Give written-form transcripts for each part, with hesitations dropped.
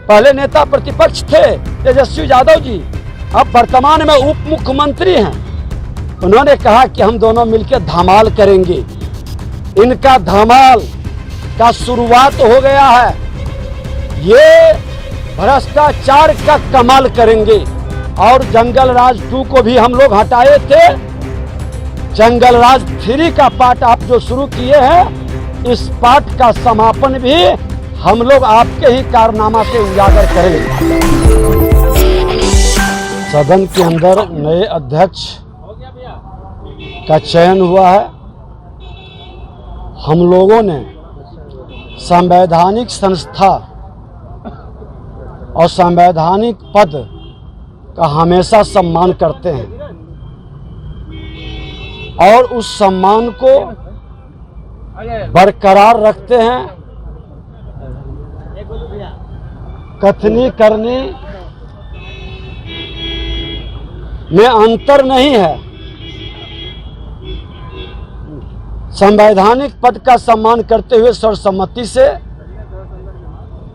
पहले नेता प्रतिपक्ष थे तेजस्वी यादव जी, अब वर्तमान में उप मुख्यमंत्री हैं। उन्होंने कहा कि हम दोनों मिलकर धमाल करेंगे। इनका धमाल का शुरुआत हो गया है। ये भ्रष्टाचार का कमाल करेंगे। और जंगल राज 2 को भी हम लोग हटाए थे। जंगल राज 3 का पार्ट आप जो शुरू किए हैं, इस पार्ट का समापन भी हम लोग आपके ही कारनामा से उजागर करेंगे। सदन के अंदर नए अध्यक्ष का चयन हुआ है। हम लोगों ने संवैधानिक संस्था और संवैधानिक पद का हमेशा सम्मान करते हैं और उस सम्मान को बरकरार रखते हैं। कथनी करनी में अंतर नहीं है। संवैधानिक पद का सम्मान करते हुए सर्वसम्मति से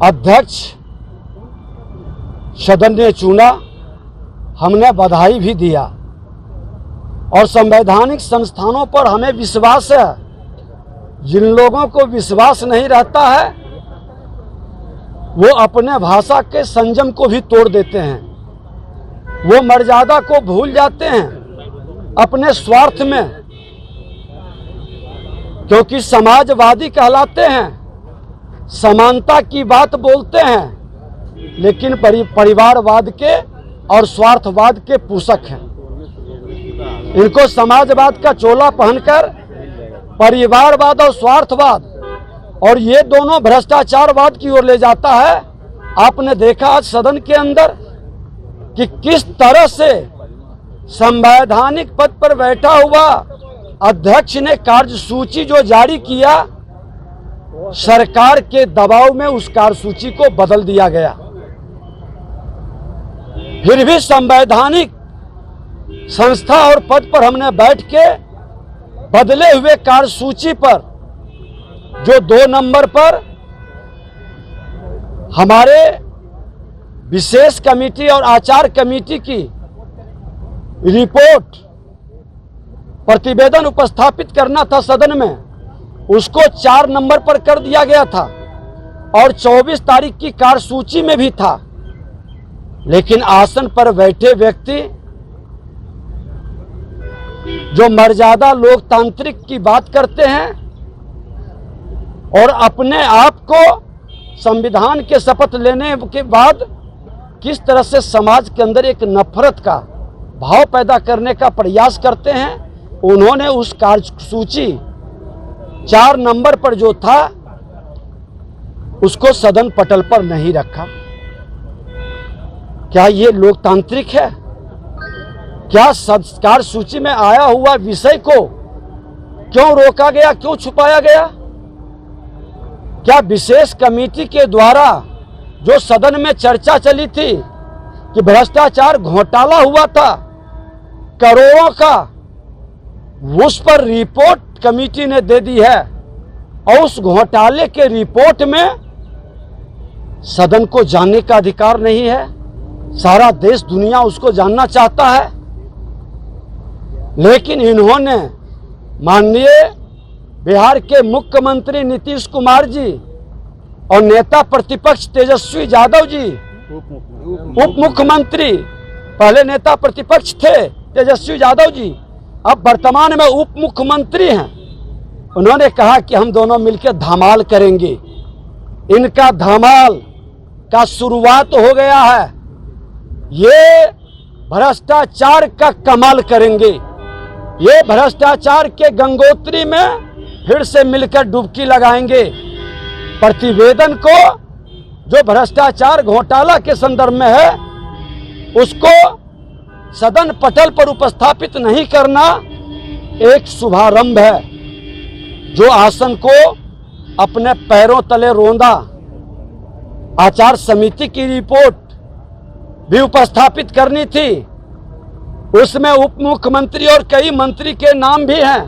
अध्यक्ष सदन ने चुना। हमने बधाई भी दिया और संवैधानिक संस्थानों पर हमें विश्वास है। जिन लोगों को विश्वास नहीं रहता है वो अपने भाषा के संयम को भी तोड़ देते हैं। वो मर्यादा को भूल जाते हैं अपने स्वार्थ में, क्योंकि समाजवादी कहलाते हैं, समानता की बात बोलते हैं, लेकिन परिवारवाद के और स्वार्थवाद के पोषक हैं। इनको समाजवाद का चोला पहनकर परिवारवाद और स्वार्थवाद और ये दोनों भ्रष्टाचारवाद की ओर ले जाता है। आपने देखा आज सदन के अंदर कि किस तरह से संवैधानिक पद पर बैठा हुआ अध्यक्ष ने कार्यसूची जो जारी किया, सरकार के दबाव में उस कार्यसूची को बदल दिया गया। फिर भी संवैधानिक संस्था और पद पर हमने बैठ के बदले हुए कार्यसूची पर जो 2 नंबर पर हमारे विशेष कमेटी और आचार कमेटी की रिपोर्ट प्रतिवेदन उपस्थापित करना था सदन में, उसको 4 नंबर पर कर दिया गया था और 24 तारीख की कार्यसूची में भी था। लेकिन आसन पर बैठे व्यक्ति जो मर्यादा लोकतांत्रिक की बात करते हैं और अपने आप को संविधान के शपथ लेने के बाद किस तरह से समाज के अंदर एक नफरत का भाव पैदा करने का प्रयास करते हैं, उन्होंने उस कार्यसूची 4 नंबर पर जो था उसको सदन पटल पर नहीं रखा। क्या ये लोकतांत्रिक है? क्या कार्यसूची में आया हुआ विषय को क्यों रोका गया, क्यों छुपाया गया? क्या विशेष कमेटी के द्वारा जो सदन में चर्चा चली थी कि भ्रष्टाचार घोटाला हुआ था करोड़ों का, उस पर रिपोर्ट कमेटी ने दे दी है और उस घोटाले के रिपोर्ट में सदन को जानने का अधिकार नहीं है? सारा देश दुनिया उसको जानना चाहता है, लेकिन इन्होंने माननीय बिहार के मुख्यमंत्री नीतीश कुमार जी और नेता प्रतिपक्ष तेजस्वी यादव जी, उप मुख्यमंत्री, पहले नेता प्रतिपक्ष थे तेजस्वी यादव जी, अब वर्तमान में उप मुख्यमंत्री हैं। उन्होंने कहा कि हम दोनों मिलकर धमाल करेंगे। इनका धमाल का शुरुआत हो गया है। ये भ्रष्टाचार का कमाल करेंगे। ये भ्रष्टाचार के गंगोत्री में फिर से मिलकर डुबकी लगाएंगे। प्रतिवेदन को जो भ्रष्टाचार घोटाला के संदर्भ में है उसको सदन पटल पर उपस्थापित नहीं करना एक शुभारंभ है। जो आसन को अपने पैरों तले रौंदा, आचार समिति की रिपोर्ट भी उपस्थापित करनी थी, उसमें उप मुख्यमंत्री और कई मंत्री के नाम भी हैं,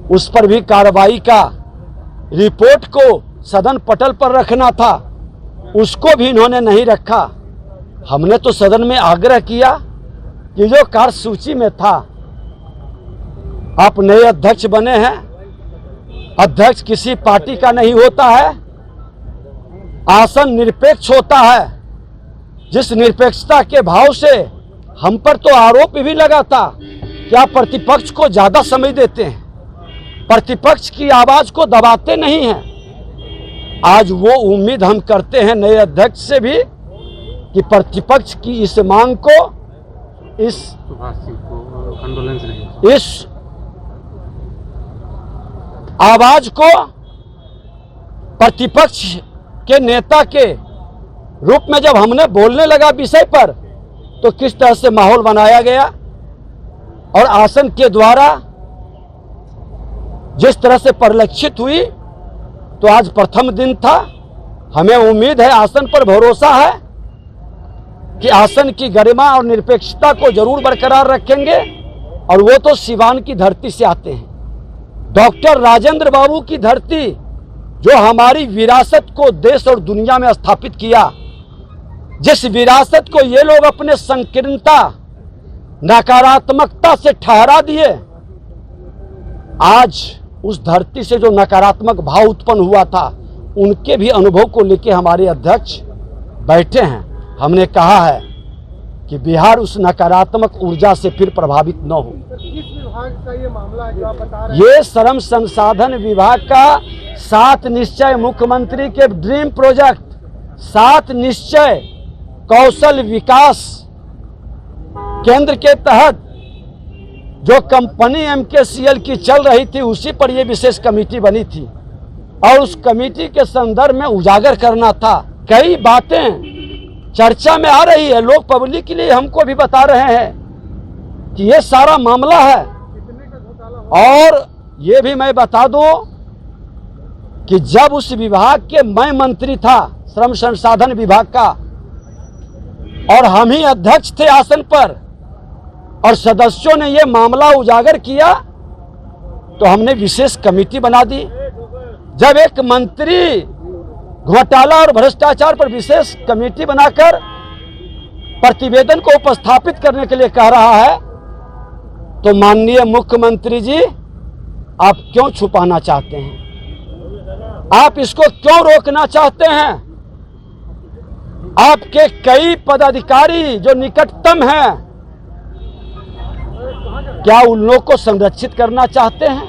उस पर भी कार्रवाई का रिपोर्ट को सदन पटल पर रखना था। उसको भी इन्होंने नहीं रखा। हमने तो सदन में आग्रह किया कि जो कार्यसूची में था, आप नए अध्यक्ष बने हैं, अध्यक्ष किसी पार्टी का नहीं होता है, आसन निरपेक्ष होता है। जिस निरपेक्षता के भाव से हम पर तो आरोप भी लगा था कि आप प्रतिपक्ष को ज्यादा समय देते हैं, प्रतिपक्ष की आवाज को दबाते नहीं हैं। आज वो उम्मीद हम करते हैं नए अध्यक्ष से भी कि प्रतिपक्ष की इस मांग को, इस आवाज को प्रतिपक्ष के नेता के रूप में जब हमने बोलने लगा विषय पर, तो किस तरह से माहौल बनाया गया और आसन के द्वारा जिस तरह से परिलक्षित हुई। तो आज प्रथम दिन था, हमें उम्मीद है, आसन पर भरोसा है कि आसन की गरिमा और निरपेक्षता को जरूर बरकरार रखेंगे। और वो तो सिवान की धरती से आते हैं, डॉक्टर राजेंद्र बाबू की धरती, जो हमारी विरासत को देश और दुनिया में स्थापित किया, जिस विरासत को ये लोग अपने संकीर्णता, नकारात्मकता से ठहरा दिए, आज उस धरती से जो नकारात्मक भाव उत्पन्न हुआ था, उनके भी अनुभव को लेकर हमारे अध्यक्ष बैठे हैं। हमने कहा है कि बिहार उस नकारात्मक ऊर्जा से फिर प्रभावित न हो। किस विभाग का ये मामला है जो आप बता रहे हैं? ये श्रम संसाधन विभाग का 7 निश्चय, मुख्यमंत्री के ड्रीम प्रोजेक्ट 7 निश्चय कौशल विकास केंद्र के तहत जो कंपनी MKCL की चल रही थी, उसी पर यह विशेष कमेटी बनी थी और उस कमेटी के संदर्भ में उजागर करना था। कई बातें चर्चा में आ रही है, लोग पब्लिक के लिए हमको भी बता रहे हैं कि ये सारा मामला है। और ये भी मैं बता दूं कि जब उस विभाग के मैं मंत्री था, श्रम संसाधन विभाग का, और हम ही अध्यक्ष थे आसन पर, और सदस्यों ने ये मामला उजागर किया, तो हमने विशेष कमेटी बना दी। जब एक मंत्री घोटाला और भ्रष्टाचार पर विशेष कमेटी बनाकर प्रतिवेदन को उपस्थापित करने के लिए कह रहा है, तो माननीय मुख्यमंत्री जी, आप क्यों छुपाना चाहते हैं? आप इसको क्यों रोकना चाहते हैं? आपके कई पदाधिकारी जो निकटतम हैं, क्या उन लोग को संरक्षित करना चाहते हैं?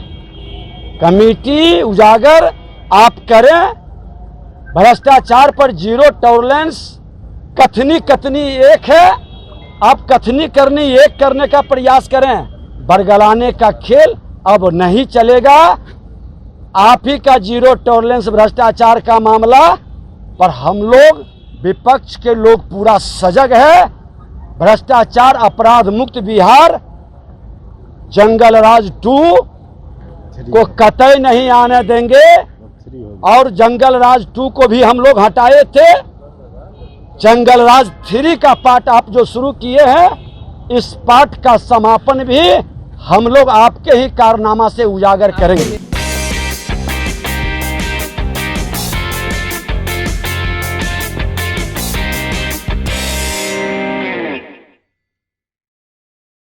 कमेटी उजागर आप करें, भ्रष्टाचार पर जीरो टॉलरेंस कथनी एक है, आप कथनी करनी एक करने का प्रयास करें। बरगलाने का खेल अब नहीं चलेगा। आप ही का जीरो टॉलरेंस भ्रष्टाचार का मामला पर हम लोग, विपक्ष के लोग पूरा सजग है। भ्रष्टाचार अपराध मुक्त बिहार जंगल राज 2 को कतई नहीं आने देंगे। और जंगल राज 2 को भी हम लोग हटाए थे। जंगल राज 3 का पार्ट आप जो शुरू किए हैं, इस पार्ट का समापन भी हम लोग आपके ही कारनामा से उजागर करेंगे।